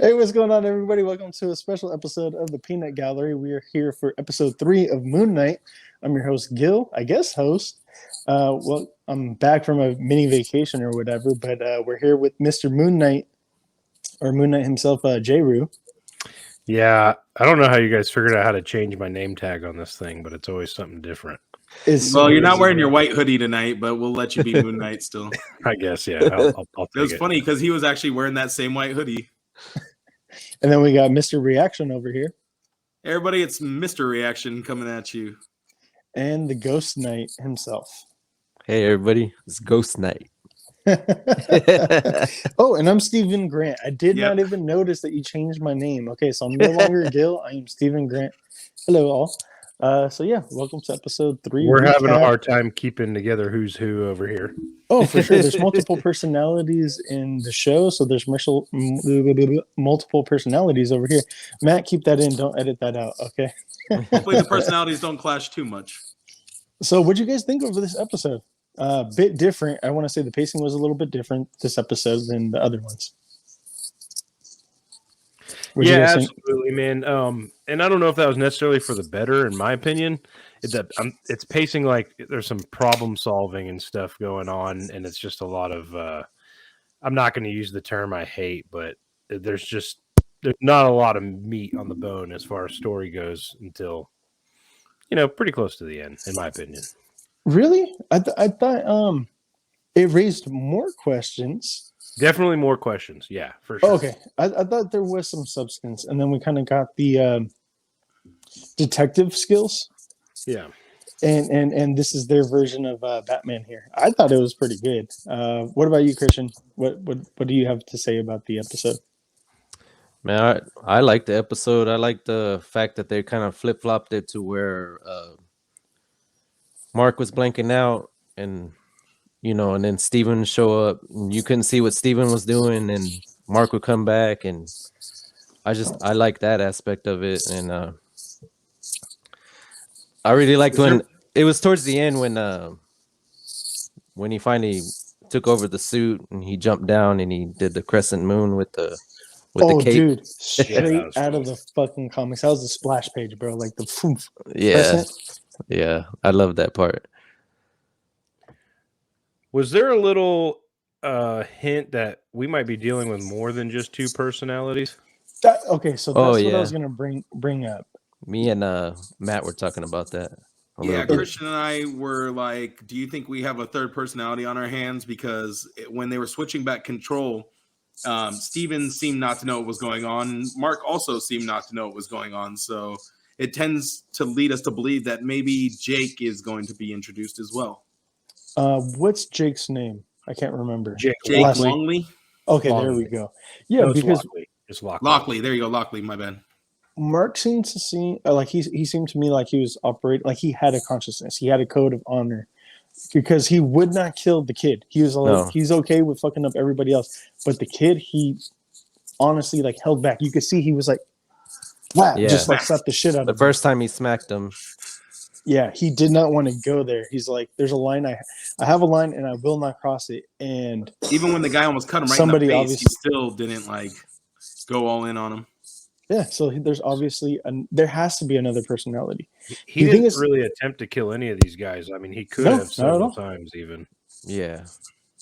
Hey, what's going on, everybody? Welcome to a special episode of the Peanut Gallery. We are here for episode 3 of Moon Knight. I'm your host, Gil, I guess host. I'm back from a mini vacation or whatever, but we're here with Mr. Moon Knight, or Moon Knight himself, J-Roo. Yeah, I don't know how you guys figured out how to change my name tag on this thing, but it's always something different. You're not wearing your white hoodie tonight, but we'll let you be Moon Knight still. I guess, yeah. I'll It was funny because he was actually wearing that same white hoodie. And then we got Mr. Reaction over here. Everybody, it's Mr. Reaction coming at you. And the Ghost Knight himself. Hey, everybody. It's Ghost Knight. Oh, and I'm Stephen Grant. I did not even notice that you changed my name. Okay, so I'm no longer Gil. I am Stephen Grant. Hello, all. Welcome to episode 3. We're having a hard time keeping together who's who over here. Oh, for sure. There's multiple personalities in the show, so there's multiple personalities over here. Matt, keep that in. Don't edit that out, okay? Hopefully the personalities don't clash too much. So what'd you guys think of this episode? Bit different. I want to say the pacing was a little bit different this episode than the other ones. Yeah, absolutely, man. And I don't know if that was necessarily for the better, in my opinion. It's pacing like there's some problem solving and stuff going on, and it's just a lot of. I'm not going to use the term I hate, but there's not a lot of meat on the bone as far as story goes until, pretty close to the end, in my opinion. Really, I thought it raised more questions. Definitely more questions. Yeah, for sure. Oh, okay. I thought there was some substance, and then we kind of got the detective skills. Yeah. And this is their version of Batman here. I thought it was pretty good. What about you, Christian? What do you have to say about the episode? Man, I like the episode. I like the fact that they kind of flip-flopped it to where Mark was blanking out and and then Steven show up and you couldn't see what Steven was doing and Mark would come back, and I like that aspect of it. And I really liked when it was towards the end when he finally took over the suit and he jumped down and he did the crescent moon with the cape. Dude, straight out of the fucking comics. That was the splash page, bro. Like the poof. Yeah, I love that part. Was there a little hint that we might be dealing with more than just two personalities? So that's what I was gonna bring up. Me and Matt were talking about that. Christian and I were like, do you think we have a third personality on our hands? Because when they were switching back control, Steven seemed not to know what was going on. Mark also seemed not to know what was going on. So it tends to lead us to believe that maybe Jake is going to be introduced as well. What's Jake's name? I can't remember. Jake Longley. Okay, there we go. Yeah, no, because it's Lockley. Lockley. There you go, Lockley. My bad. Mark seemed to see like he seemed to me like he was operating like he had a consciousness. He had a code of honor because he would not kill the kid. He was like he's okay with fucking up everybody else, but the kid he honestly like held back. You could see he was like, wow, just like slapped the shit out of him. The first time he smacked him. Yeah, he did not want to go there. He's like, there's a line I have a line and I will not cross it. And even when the guy almost cut him right in the face, he still didn't like go all in on him. Yeah, so there's obviously there has to be another personality. He didn't really attempt to kill any of these guys. I mean, he could have several times even. Yeah.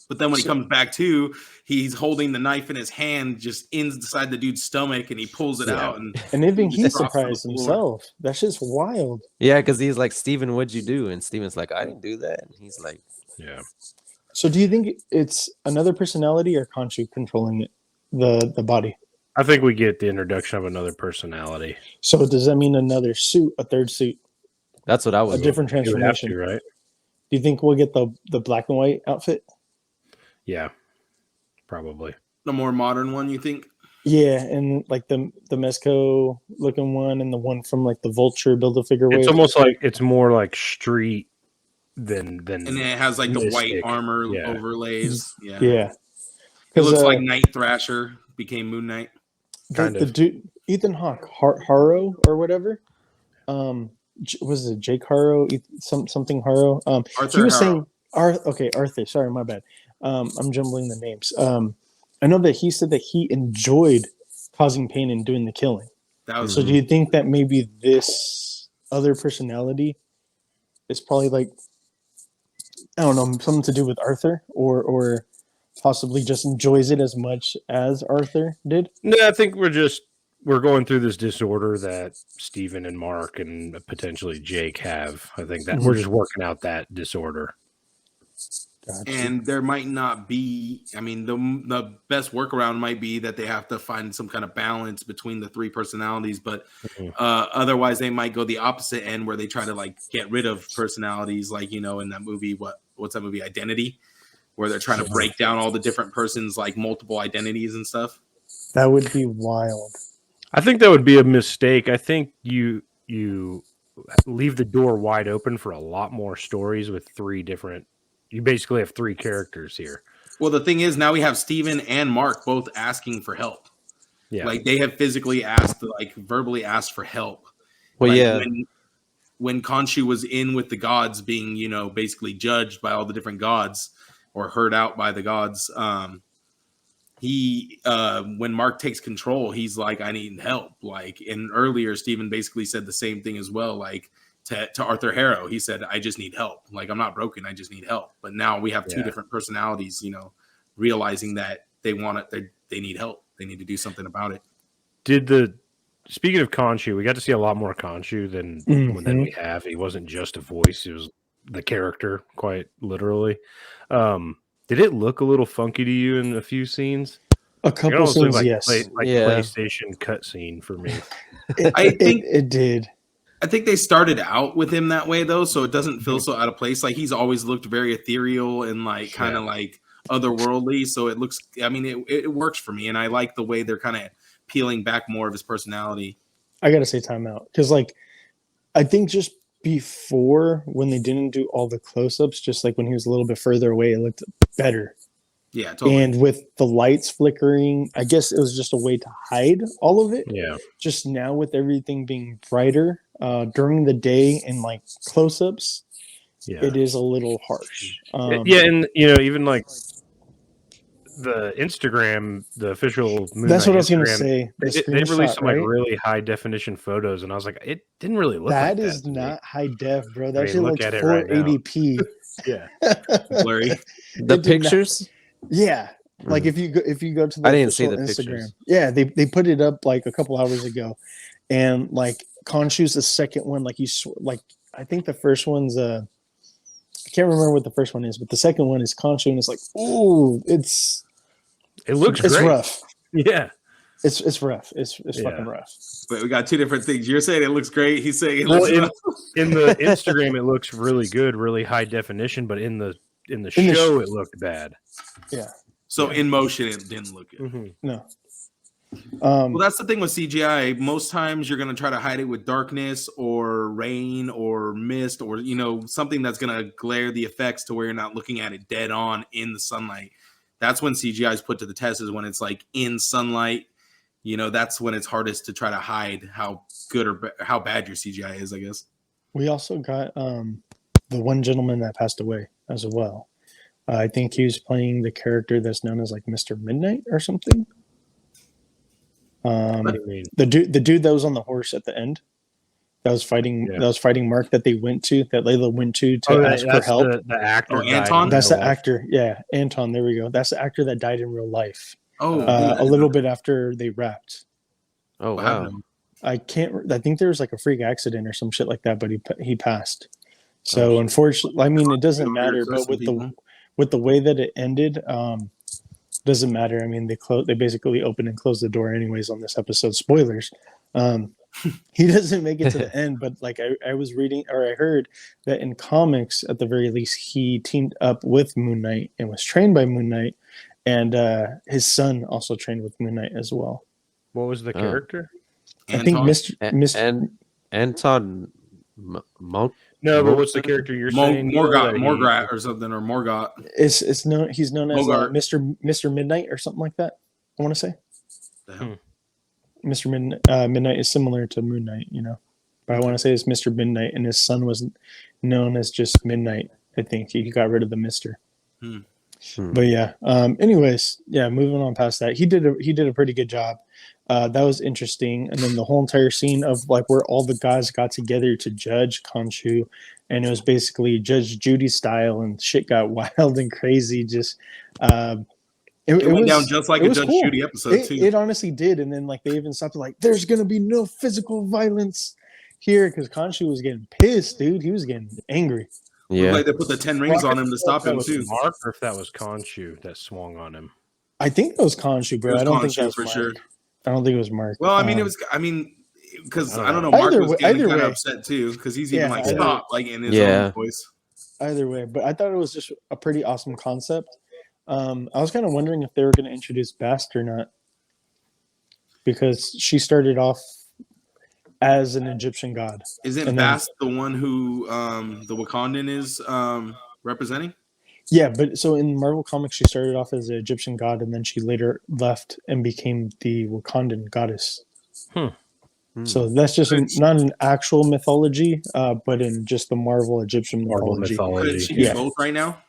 But then when he comes back to, he's holding the knife in his hand just inside the dude's stomach, and he pulls it out. And even he surprised himself. That shit's wild. Yeah, because he's like, Steven, what'd you do? And Steven's like, I didn't do that. And he's like, yeah. So do you think it's another personality or Khonshu controlling the body? I think we get the introduction of another personality. So does that mean another suit, a third suit? That's what I was. A different transformation, right? Do you think we'll get the black and white outfit? Yeah, probably. The more modern one, you think? Yeah, and like the Mezco looking one and the one from like the Vulture Build-A-Figure wave. It's almost like it's more like street than and then it has like the white armor overlays. Yeah. It looks like Night Thrasher became Moon Knight. The dude Ethan Hawke, Harrow or whatever. Was it Jake Harrow? Something Harrow. He was saying Arthur. Sorry, my bad. I'm jumbling the names. I know that he said that he enjoyed causing pain and doing the killing. That was So do you think that maybe this other personality is probably like, I don't know, something to do with Arthur, or possibly just enjoys it as much as Arthur did? No, I think we're going through this disorder that Steven and Mark and potentially Jake have. I think that we're just working out that disorder. Gotcha. And there might not be, I mean, the best workaround might be that they have to find some kind of balance between the three personalities, but otherwise they might go the opposite end where they try to like get rid of personalities, like, you know, in that movie, what's that movie, Identity, where they're trying to break down all the different persons, like multiple identities and stuff. That would be wild. I think that would be a mistake. I think you leave the door wide open for a lot more stories with three different. You basically have three characters here. Well, the thing is, now we have Steven and Mark both asking for help. Yeah. Like they have physically asked, like verbally asked for help. Well, like, yeah. When Khonshu was in with the gods being, you know, basically judged by all the different gods or heard out by the gods, when Mark takes control, he's like, I need help. Like, and earlier, Steven basically said the same thing as well. Like, to Arthur Harrow, he said, I just need help. Like, I'm not broken, I just need help. But now we have two different personalities, you know, realizing that they want it, they need help. They need to do something about it. Speaking of Khonshu, we got to see a lot more Khonshu than we have. He wasn't just a voice, he was the character, quite literally. Did it look a little funky to you in a few scenes? A couple scenes, like yes. PlayStation cutscene for me. I think it did. I think they started out with him that way though, so it doesn't feel so out of place. Like he's always looked very ethereal and like kind of like otherworldly. So it looks, I mean, it works for me, and I like the way they're kind of peeling back more of his personality. I gotta say timeout, because like I think just before, when they didn't do all the close-ups, just like when he was a little bit further away, it looked better. Yeah, totally. And with the lights flickering, I guess it was just a way to hide all of it. Yeah. Just now with everything being brighter during the day and like close-ups, it is a little harsh. And you know, even like the Instagram, the official Moon that's Knight what I was going to Instagram, say. They released some like really high definition photos, and I was like, it didn't really look that like is that not high def, bro. That shit look looks at it right 480p. Yeah. Blurry. The pictures? Yeah. Like if you go to the I didn't see the Instagram, pictures. yeah, they put it up like a couple hours ago, and like Khonshu's the second one. Like I think the first one's I can't remember what the first one is, but the second one is Khonshu, and it's like, ooh, it looks it's great. rough. Yeah, it's rough. It's fucking rough. But we got two different things. You're saying it looks great. He's saying it well, looks rough. in the Instagram it looks really good, really high definition, but in the show it looked bad. Yeah. So in motion, it didn't look good. Mm-hmm. No. Well, that's the thing with CGI. Most times you're going to try to hide it with darkness or rain or mist or, you know, something that's going to glare the effects to where you're not looking at it dead on in the sunlight. That's when CGI is put to the test, is when it's like in sunlight. You know, that's when it's hardest to try to hide how good or how bad your CGI is, I guess. We also got the one gentleman that passed away as well. I think he was playing the character that's known as like Mr. Midnight or something. What do you mean? The dude that was on the horse at the end, that was fighting Mark, that Layla went to ask for help. The actor, Anton. That's the actor. Yeah, Anton. There we go. That's the actor that died in real life. Oh, a little bit after they wrapped. Oh wow! I think there was like a freak accident or some shit like that, but he passed. So unfortunately, I mean, it doesn't matter. But with the way that it ended, doesn't matter. I mean, they basically opened and closed the door anyways on this episode. Spoilers. He doesn't make it to the end, but like I was reading, or I heard that in comics, at the very least, he teamed up with Moon Knight and was trained by Moon Knight, and his son also trained with Moon Knight as well. What was the character? I think Mr. Anton Monk. No, but what's the character you're saying? Morgat or something, or Morgot. He's known as Mr. Midnight or something like that. I want to say. Mr. Midnight is similar to Moon Knight, you know, but I want to say it's Mr. Midnight, and his son was known as just Midnight. I think he got rid of the Mister. But yeah. Anyways, yeah. Moving on past that, he did a pretty good job. That was interesting. And then the whole entire scene of like where all the guys got together to judge Khonshu, and it was basically Judge Judy style, and shit got wild and crazy. Just it went down just like a Judge Judy episode too. It honestly did. And then like they even stopped like, there's gonna be no physical violence here, because Khonshu was getting pissed, dude. He was getting angry. Yeah, like they put the 10 rings on him to stop him too. Mark, or if that was Khonshu that swung on him. I think it was Khonshu, bro. I don't think that was for Mark. Sure. I don't think it was Mark. Well, I mean, it was. I mean, because I don't know. Mark was getting kind of upset too, because he's even like stop, like in his own voice. Either way, but I thought it was just a pretty awesome concept. I was kind of wondering if they were going to introduce Bast or not, because she started off as an Egyptian god. Isn't Bast the one who the Wakandan is representing? Yeah, but so in Marvel Comics, she started off as an Egyptian god, and then she later left and became the Wakandan goddess. So that's just not an actual mythology, but in just the Marvel Egyptian mythology. Could she be both right now?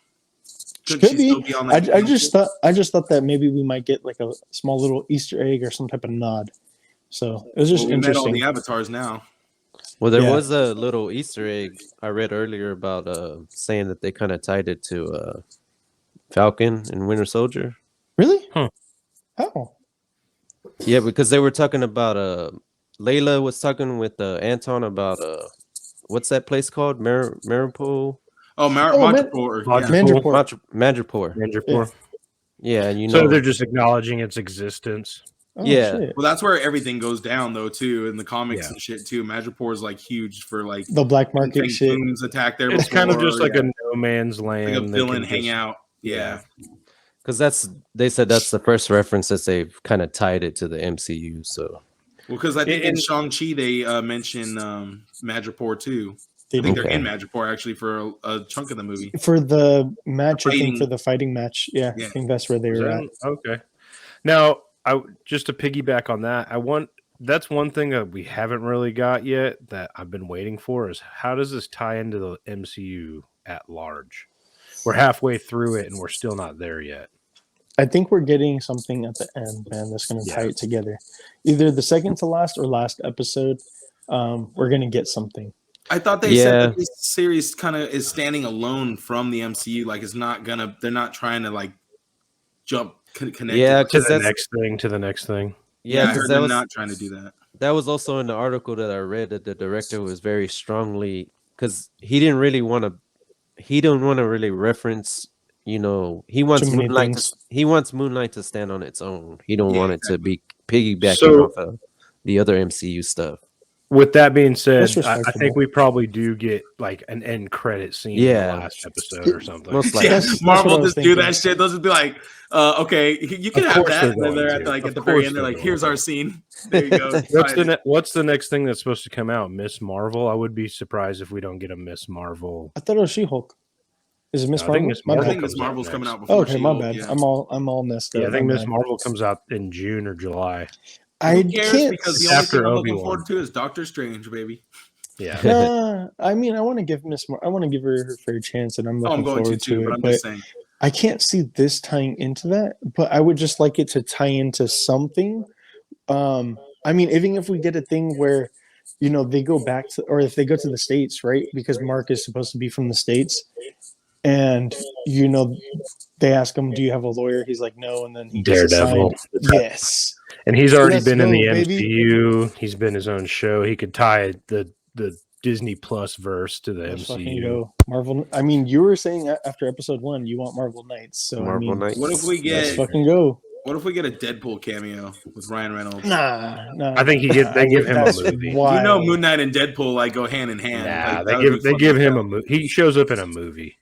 Could be. I just thought that maybe we might get like a small little Easter egg or some type of nod. So it was just interesting. Met all the avatars now. Well, there was a little Easter egg I read earlier about saying that they kind of tied it to Falcon and Winter Soldier. Really? How? Yeah, because they were talking about Layla was talking with Anton about what's that place called? Maripol? Oh, Madripoor. Madripoor. Yeah, and so they're just acknowledging its existence. Oh, yeah. Shit. Well, that's where everything goes down, though, too, in the comics and shit, too. Madripoor is like huge for like the black market shit. Attack there. It's kind of just like a no man's land, like a villain hangout. Yeah, because they said that's the first reference that they've kind of tied it to the MCU. So, well, because I think in Shang-Chi they mention Madripoor too. I think they're in Madripoor actually for a chunk of the movie. For the match, I think for the fighting match. Yeah, I think that's where they were at. Okay. Now, just to piggyback on that, that's one thing that we haven't really got yet that I've been waiting for is how does this tie into the MCU at large? We're halfway through it and we're still not there yet. I think we're getting something at the end, man, that's going to tie it together. Either the second to last or last episode, we're going to get something. I thought they said that this series kind of is standing alone from the MCU. Like they're not trying to like jump connect to the next thing. Yeah, because they're not trying to do that. That was also in the article that I read that the director was very strongly because he didn't want to really reference. He wants Moonlight to stand on its own. He don't want it to be piggybacking off of the other MCU stuff. With that being said, I think we probably do get like an end credit scene in the last episode or something. Most likely. Marvel just do that shit. They'll just be like, okay, you can have that. And then they're at the very end, they're like, here's our scene. There you go. What's the next thing that's supposed to come out? Miss Marvel? I would be surprised if we don't get a Miss Marvel. I thought it was She-Hulk. Is it Miss Marvel? I think Miss Marvel's coming out before. Okay, my bad. Yeah. I'm all messed up. Yeah, I think Miss Marvel comes out in June or July. I can't, because the only thing I'm looking forward to is Doctor Strange, baby. Yeah. I mean, I want to give her her fair chance, and I'm looking forward to it. But I'm just saying, I can't see this tying into that, but I would just like it to tie into something. I mean, even if we get a thing where, they go back to, or if they go to the States, right? Because Mark is supposed to be from the States, and they ask him, "Do you have a lawyer?" He's like, "No," and then he gets Daredevil. Yes. And he's already been in the MCU. Baby. He's been his own show. He could tie the Disney Plus verse to the MCU. Marvel. I mean, you were saying after episode 1, you want Marvel Knights. So Knights. What if we get? Let's fucking go. What if we get a Deadpool cameo with Ryan Reynolds? Nah. I think they give him a movie. Wild. Moon Knight and Deadpool go hand in hand. Nah, they give him a movie. He shows up in a movie.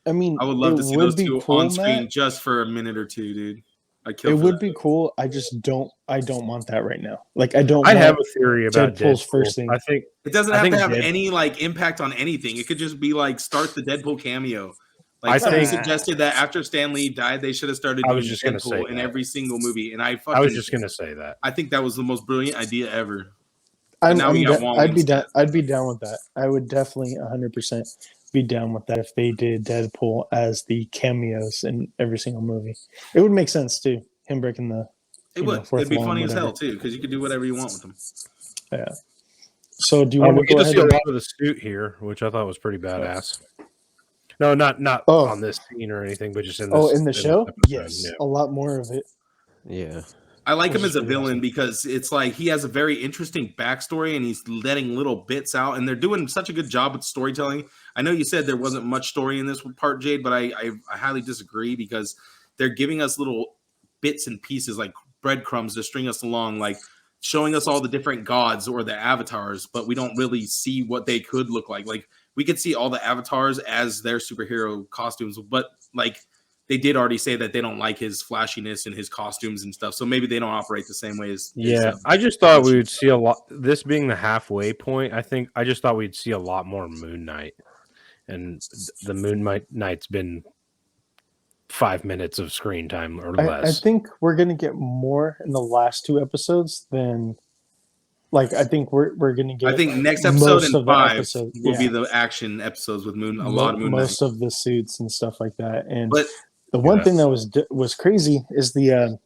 I mean, I would love to see those two on screen just for a minute or two, dude. It would be cool. I just don't want that right now. Like I have a theory about Deadpool's first thing. I think it doesn't have to have any impact on anything. It could just be start the Deadpool cameo. I think suggested that after Stan Lee died, they should have started doing Deadpool in every single movie. And I was just gonna say that. I think that was the most brilliant idea ever. I'd be down with that. I would definitely 100%. be down with that if they did Deadpool as the cameos in every single movie. It would make sense too. Him breaking the It'd be funny as hell too, because you could do whatever you want with them. Yeah. So do you want to go get ahead to see and... a lot of the suit here, which I thought was pretty badass. No, not on this scene or anything, but just in this. in the show. Yes, a lot more of it. Yeah. I like him as a villain because it's like he has a very interesting backstory and he's letting little bits out, and they're doing such a good job with storytelling. I know you said there wasn't much story in this part, Jade, but I highly disagree because they're giving us little bits and pieces like breadcrumbs to string us along, like showing us all the different gods or the avatars, but we don't really see what they could look like. Like we could see all the avatars as their superhero costumes, but like they did already say that they don't like his flashiness and his costumes and stuff. So maybe they don't operate the same way as. I just thought we would see a lot. This being the halfway point, I just thought we'd see a lot more Moon Knight, and the Moon Knight's been 5 minutes of screen time or less. I think we're gonna get more in the last 2 episodes than. Like I think we're gonna get. I think next episode and 5 will be the action episodes with Moon. A lot of Moon Knight. Most of the suits and stuff like that, and. The one thing that was crazy is the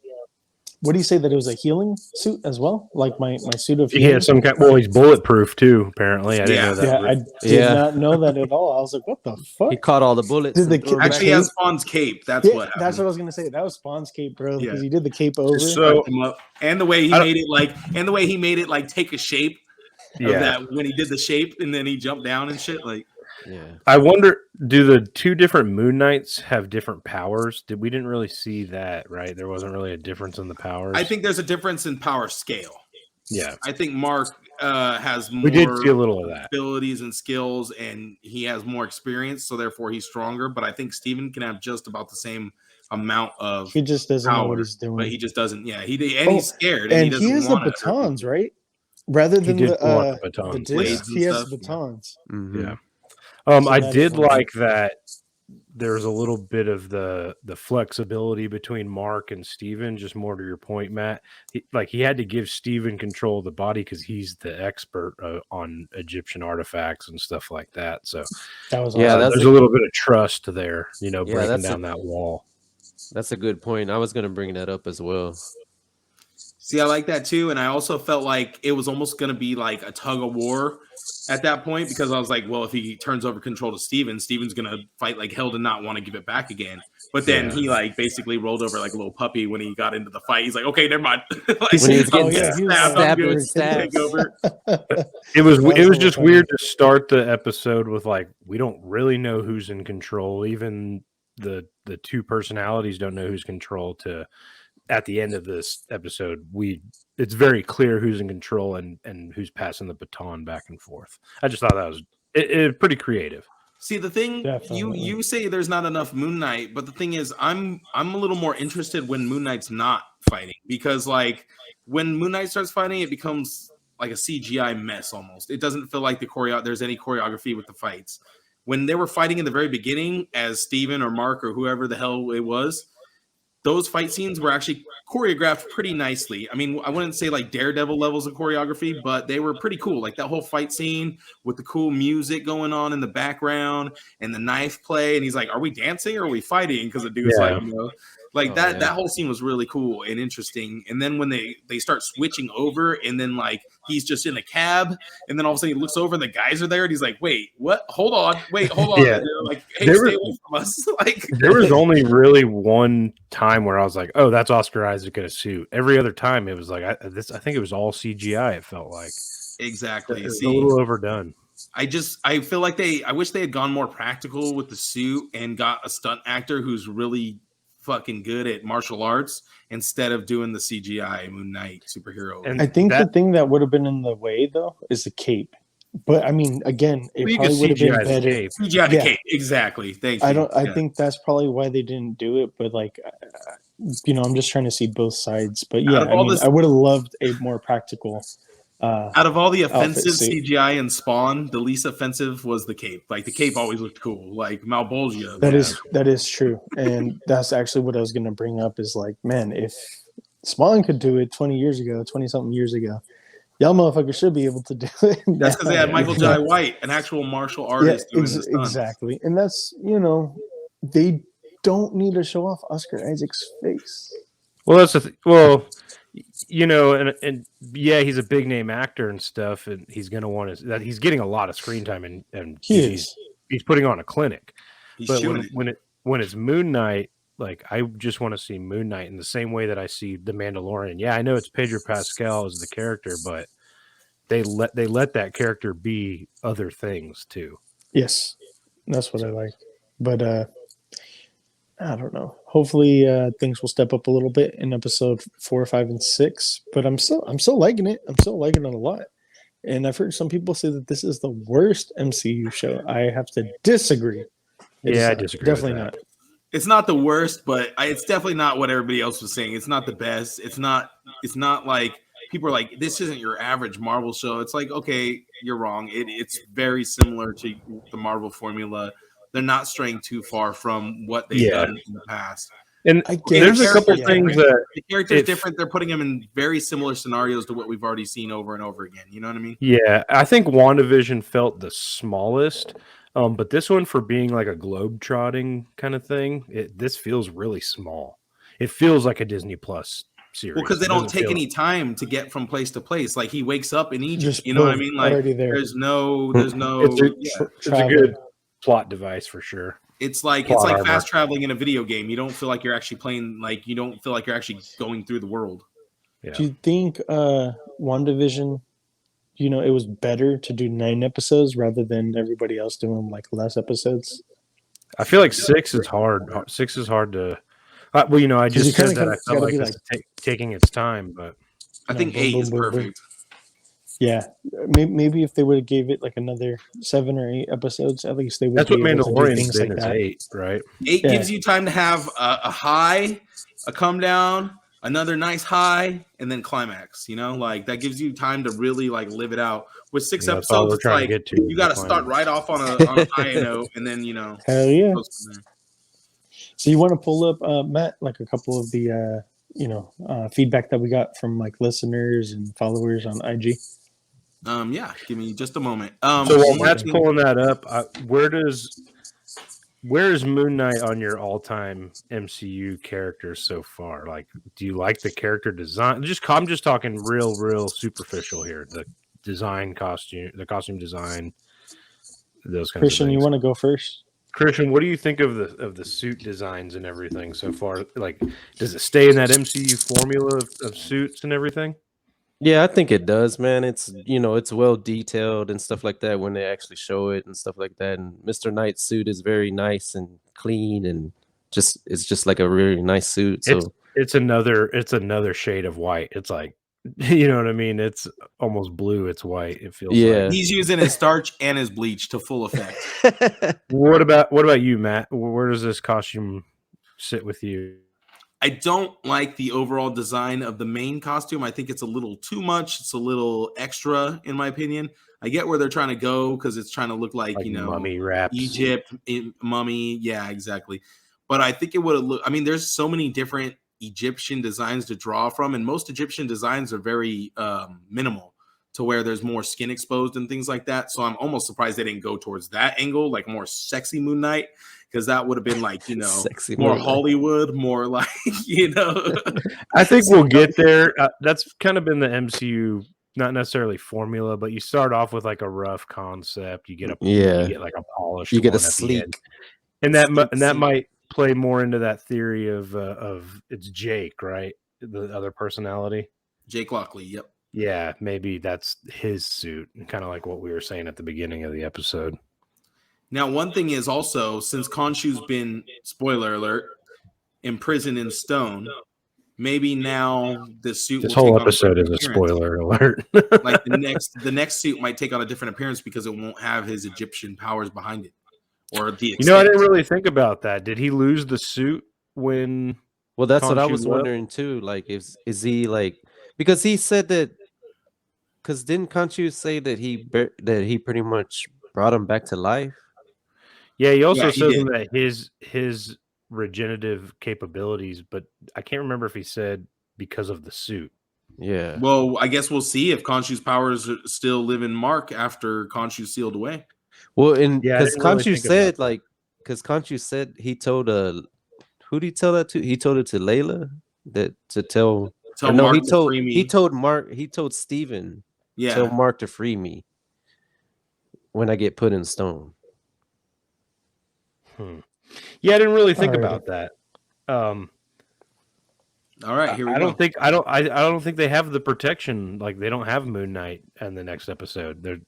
what do you say that it was a healing suit as well? Like my suit of healing? Yeah, some kind. Well, he's bulletproof too. Apparently, I didn't know that. Yeah, I did not know that at all. I was like, what the fuck? He caught all the bullets. Actually, he has Spawn's cape. That's what happened. That's what I was gonna say. That was Spawn's cape, bro. Because he did the cape over. So, and the way he made it like take a shape. Yeah. That when he did the shape and then he jumped down and shit like. Yeah, I wonder, do the 2 different Moon Knights have different powers? We didn't really see that, right? There wasn't really a difference in the powers. I think there's a difference in power scale. Yeah, I think Mark has more. We did see a little of that abilities and skills, and he has more experience, so therefore he's stronger. But I think Steven can have just about the same amount of. He just doesn't know what he's doing, but he just doesn't. Yeah, he's scared, and he has the batons, right? Rather than the disc, he has the batons. Yeah. Mm-hmm. I did like that there's a little bit of the flexibility between Mark and Steven, just more to your point, Matt. He had to give Steven control of the body because he's the expert on Egyptian artifacts and stuff like that. So that was there's a little bit of trust there, breaking down that wall. That's a good point. I was going to bring that up as well. See, I like that too. And I also felt like it was almost going to be like a tug of war at that point because I was like, well, if he turns over control to Steven's going to fight like hell to not want to give it back again. But then he like basically rolled over like a little puppy when he got into the fight. He's like, okay, never mind. When he was getting stabbed. It was just weird to start the episode with like, we don't really know who's in control. Even the 2 personalities don't know who's in control to at the end of this episode, it's very clear who's in control and who's passing the baton back and forth. I just thought that was pretty creative. See, the thing you say there's not enough Moon Knight, but the thing is, I'm a little more interested when Moon Knight's not fighting because like when Moon Knight starts fighting, it becomes like a CGI mess almost. It doesn't feel like there's any choreography with the fights. When they were fighting in the very beginning as Steven or Mark or whoever the hell it was. Those fight scenes were actually choreographed pretty nicely. I mean, I wouldn't say like Daredevil levels of choreography, but they were pretty cool. Like that whole fight scene with the cool music going on in the background and the knife play. And he's like, are we dancing or are we fighting? Because the dude's like, that whole scene was really cool and interesting. And then when they start switching over and then like he's just in a cab and then all of a sudden he looks over and the guys are there and he's like, wait, what? Hold on. Yeah. And they're like, hey, stay away from us. Like there was only really one time where I was like, oh, that's Oscar Isaac in a suit. Every other time it was like, I think it was all CGI. It felt like exactly. It was a little overdone. I feel like I wish they had gone more practical with the suit and got a stunt actor who's really fucking good at martial arts instead of doing the CGI Moon Knight superhero. And I think the thing that would have been in the way though is the cape. But I mean, again, it probably would have been better. CGI the cape, exactly. Thank you. I think that's probably why they didn't do it. But like, I'm just trying to see both sides. But yeah, I would have loved a more practical. Out of all the offensive CGI in Spawn, the least offensive was the cape. Like the cape always looked cool, like Malbolgia. That is true, and that's actually what I was going to bring up. Is like, man, if Spawn could do it 20 something years ago, Y'all motherfuckers should be able to do it. That's because they had Michael Jai White, an actual martial artist, doing the stunts. Exactly. And that's, they don't need to show off Oscar Isaac's face. Well, that's and yeah, he's a big name actor and stuff, and he's gonna want that. He's getting a lot of screen time, and he's putting on a clinic. But when it's Moon Knight, like I just want to see Moon Knight in the same way that I see the Mandalorian. Yeah, I know it's Pedro Pascal as the character, but they let that character be other things too. Yes, that's what I like. But I don't know. Hopefully, things will step up a little bit in episode 4, 5, and 6. But I'm still liking it. I'm still liking it a lot. And I've heard some people say that this is the worst MCU show. I have to disagree. I disagree. Definitely not. It's not the worst, but it's definitely not what everybody else was saying. It's not the best. It's not like people are like, this isn't your average Marvel show. It's like, okay, you're wrong. It's very similar to the Marvel formula. They're not straying too far from what they've done in the past. And there's a couple things that the character's different. They're putting them in very similar scenarios to what we've already seen over and over again. You know what I mean? Yeah, I think WandaVision felt the smallest. But this one, for being like a globe-trotting kind of thing, this feels really small. It feels like a Disney Plus series. Well, because they don't take any time to get from place to place. Like he wakes up in Egypt. You know what I mean? Like there's no. It's a good plot device for sure. It's like fast traveling in a video game. You don't feel like you're actually playing. Like you don't feel like you're actually going through the world. Yeah. Do you think WandaVision? It was better to do 9 episodes rather than everybody else doing like less episodes. I feel like 6 is hard. 6 is hard to. I just said that I felt like it's taking its time, but I think 8 is perfect. Yeah, maybe if they would have gave it like another 7 or 8 episodes, at least they would. That's what Mandalorian's been is 8, right? 8 gives you time to have a high, a come down, another nice high, and then climax. Like that gives you time to really like live it out. With 6 episodes, it's like you got to start right off on a high note, and then hell yeah. So you want to pull up, Matt, like a couple of the feedback that we got from like listeners and followers on IG. Yeah, give me just a moment. So while Matt's pulling that up, where is Moon Knight on your all-time MCU characters so far? Like, do you like the character design? I'm just talking real superficial here. The costume design, those kinds Christian, of things. you want to go first? Christian, what do you think of the suit designs and everything so far? Like, does it stay in that MCU formula of suits and everything? Yeah, I think it does, man. It's it's well detailed and stuff like that when they actually show it and stuff like that. And Mr. Knight's suit is very nice and clean and it's just like a really nice suit. So it's another shade of white. It's like, you know what I mean? It's almost blue. It's white. It feels like. He's using his starch and his bleach to full effect. What about you, Matt? Where does this costume sit with you? I don't like the overall design of the main costume. I think it's a little too much. It's a little extra, in my opinion. I get where they're trying to go because it's trying to look like mummy wraps. Egypt, mummy. Yeah, exactly. But I think it would have looked. I mean, there's so many different Egyptian designs to draw from, and most Egyptian designs are very minimal, to where there's more skin exposed and things like that. So I'm almost surprised they didn't go towards that angle, like more sexy Moon Knight. Because that would have been like, more Hollywood, more like, I think we'll get there. That's kind of been the MCU, not necessarily formula, but you start off with like a rough concept. You get you get like a polished. You get a sleek, and that might play more into that theory of it's Jake, right? The other personality, Jake Lockley. Yep. Yeah, maybe that's his suit, kind of like what we were saying at the beginning of the episode. Now, one thing is also, since Khonshu's been, spoiler alert, imprisoned in stone, maybe now the suit. This whole episode is a spoiler alert. Like the next suit might take on a different appearance because it won't have his Egyptian powers behind it, or the. I didn't really think about that. Did he lose the suit when? Well, that's what I was wondering too. Like, is he like, because he said that? Because didn't Khonshu say that he pretty much brought him back to life? Yeah, he also says that his regenerative capabilities, but I can't remember if he said because of the suit. Yeah. Well, I guess we'll see if Khonshu's powers still live in Mark after Khonshu's sealed away. Well, and Yeah, I because didn't really Khonshu think said, about that. like, because Khonshu said he told who did he tell that to? He told it to Layla that to tell. Tell No, Mark to free me. he told Mark. He told Steven, Yeah. tell Mark to free me when I get put in stone. Yeah, I didn't really think about that. All right, here we I go. don't think they have the protection. Like they don't have Moon Knight in the next episode.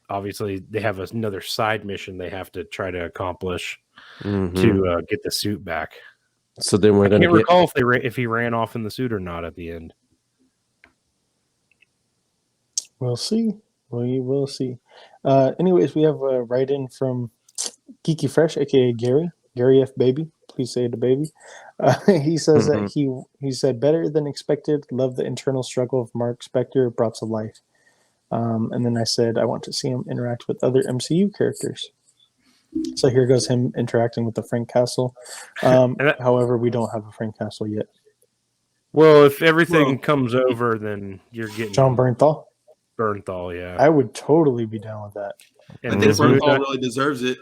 Obviously they have another side mission they have to try to accomplish to get the suit back. So then we're going to recall if he ran off in the suit or not at the end. We'll see. We will see. Anyways, we have a write-in from Geeky Fresh, aka Gary F. Baby. Please say it to baby. He says that he said better than expected. Love the internal struggle of Mark Spector brought to life. And then I said I want to see him interact with other MCU characters. So here goes him interacting with the Frank Castle. However, we don't have a Frank Castle yet. Well, if everything comes over, then you're getting John Bernthal. Yeah. I would totally be down with that. And I think Bernthal really deserves it.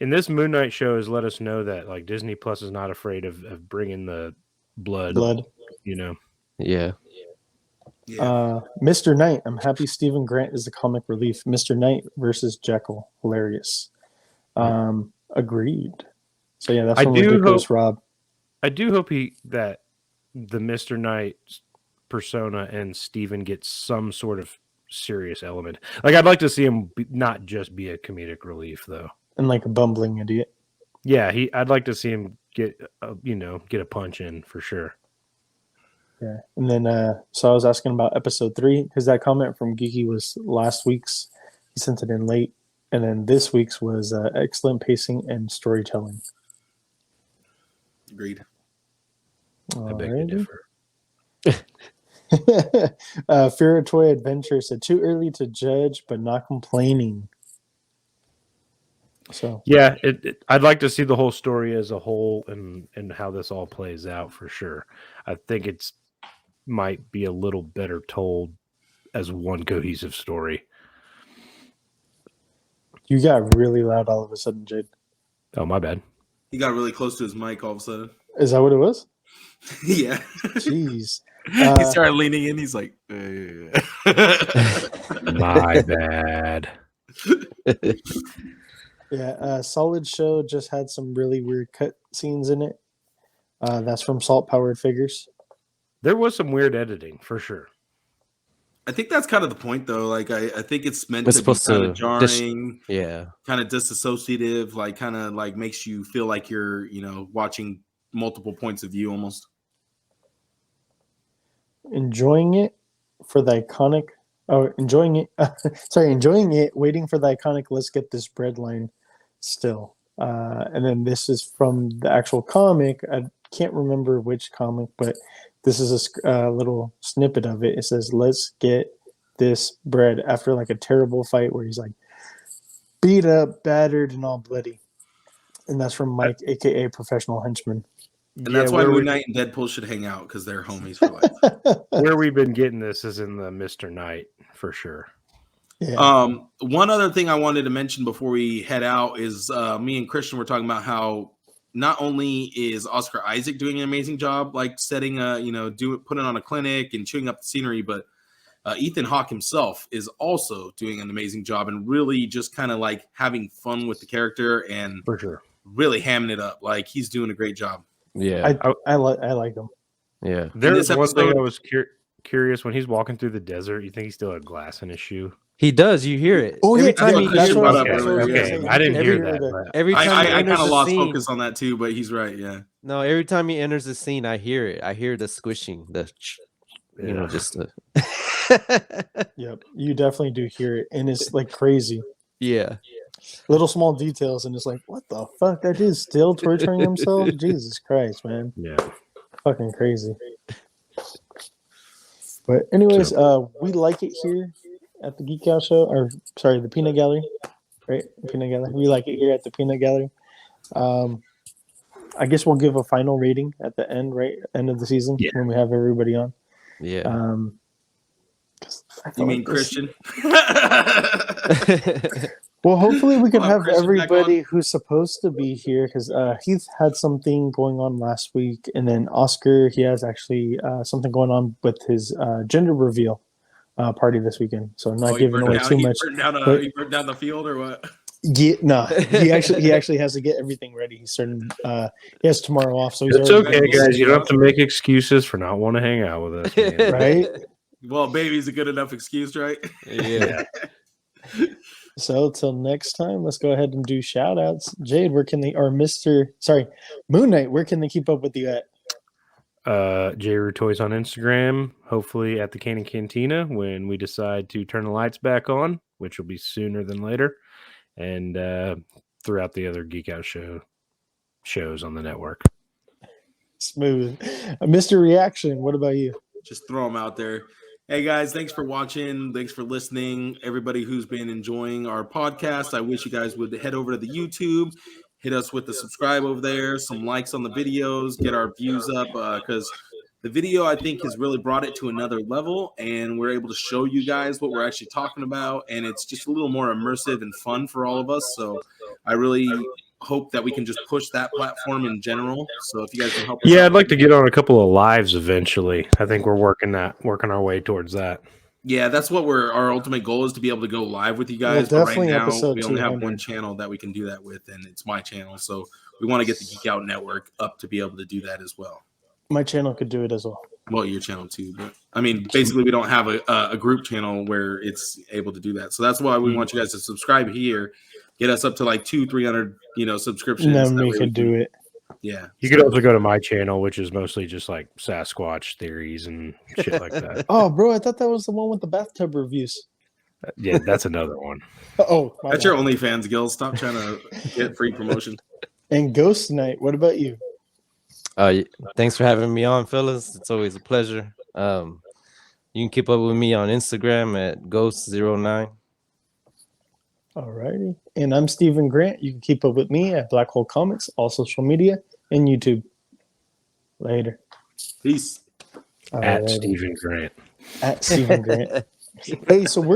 And this Moon Knight show has let us know that like Disney Plus is not afraid of bringing the blood. You know. Yeah. Mr. Knight. I'm happy Stephen Grant is the comic relief. Mr. Knight versus Jekyll. Hilarious. Agreed. So yeah, that's from Ridiculous Rob. I do hope that the Mr. Knight persona and Steven get some sort of serious element. Like I'd like to see him not just be a comedic relief though. And like a bumbling idiot. Yeah, I'd like to see him get a punch in for sure. Yeah, and then so I was asking about episode 3 because that comment from Geeky was last week's. He sent it in late, and then this week's was excellent pacing and storytelling. Agreed. I beg to differ. Fear Toy Adventure said too early to judge, but not complaining. So yeah, I'd like to see the whole story as a whole and how this all plays out for sure. I think it's might be a little better told as one cohesive story. You got really loud all of a sudden, Jade. Oh, my bad. He got really close to his mic all of a sudden. Is that what it was? Yeah. Jeez. He started leaning in. He's like, my bad. Yeah, Solid Show just had some really weird cut scenes in it. That's from Salt Powered Figures. There was some weird editing for sure. I think that's kind of the point, though. Like, I think it's meant to be kind of jarring, kind of disassociative, like kind of like makes you feel like you're, watching multiple points of view almost. Enjoying it, waiting for the iconic "Let's get this bread" line still. And then this is from the actual comic. I can't remember which comic, but this is a little snippet of it. It says, "Let's get this bread," after like a terrible fight where he's like beat up, battered, and all bloody. And that's from Mike, aka Professional Henchman. And that's why Moon Knight and Deadpool should hang out, because they're homies for life. Where we've been getting this is in the Mr. Knight for sure. Yeah. One other thing I wanted to mention before we head out is me and Christian were talking about how not only is Oscar Isaac doing an amazing job, like setting putting on a clinic and chewing up the scenery, but Ethan Hawke himself is also doing an amazing job and really just kind of like having fun with the character and for sure really hamming it up. Like he's doing a great job. Yeah, I like him. Yeah, there's one thing I was curious when he's walking through the desert. You think he still had glass in his shoe? He does. You hear it. Oh, every yeah, time he that's what okay. I didn't hear that. Every time I kind of lost scene, focus on that too, but he's right. Yeah. No, every time he enters the scene, I hear it. I hear the squishing. Just the. Yep, you definitely do hear it, and it's like crazy. Yeah. Little small details, and it's like, what the fuck? That dude's still torturing himself? Jesus Christ, man. Yeah. Fucking crazy. But anyways, we like it here at the Geek Out Show, or sorry, the Peanut Gallery, right? Peanut Gallery. We like it here at the Peanut Gallery. I guess we'll give a final rating at the end, right? End of the season when we have everybody on. Yeah. You mean Christian? Well, hopefully we can have Christian everybody who's supposed to be here because Heath had something going on last week, and then Oscar, he has actually something going on with his gender reveal party this weekend. So I'm not giving away too much. He burned down the field or what? Yeah, no, he actually has to get everything ready. He's starting. He has tomorrow off, so he's. It's okay, guys. You don't have to make excuses for not want to hang out with us, man. Right? Well, baby's a good enough excuse, right? Yeah. So till next time, let's go ahead and do shout outs. Jade, where can they, or Moon Knight, where can they keep up with you at? J. Toys on Instagram, hopefully at the Candy Cantina when we decide to turn the lights back on, which will be sooner than later, and throughout the other Geek Out shows on the network. Smooth. Mr. Reaction, what about you? Just throw them out there. Hey guys, thanks for watching. Thanks for listening. Everybody who's been enjoying our podcast, I wish you guys would head over to the YouTube, hit us with the subscribe over there, some likes on the videos, get our views up, because the video, I think, has really brought it to another level, and we're able to show you guys what we're actually talking about, and it's just a little more immersive and fun for all of us. So I really hope that we can just push that platform in general. So if you guys can help us I'd like to get on a couple of lives eventually. I think we're working our way towards that. Yeah, that's what our ultimate goal is, to be able to go live with you guys. Well, but right now episode we only 200. have one channel that we can do that with, and it's my channel. So we want to get the Geek Out Network up to be able to do that as well. My channel could do it as well. Well, your channel too, but I mean, basically, we don't have a group channel where it's able to do that. So that's why we want you guys to subscribe here, get us up to like 200-300, subscriptions. And then we could do it. Yeah, you could also go to my channel, which is mostly just like Sasquatch theories and shit like that. Oh, bro, I thought that was the one with the bathtub reviews. Yeah, that's another one. Oh, that's your OnlyFans, Gil. Stop trying to get free promotion. And Ghost Night, what about you? Thanks for having me on, fellas. It's always a pleasure. You can keep up with me on Instagram at Ghost09. Alrighty. And I'm Stephen Grant. You can keep up with me at Black Hole Comics, all social media, and YouTube. Later. Peace. At Stephen Grant. At Stephen Grant. Hey, so we're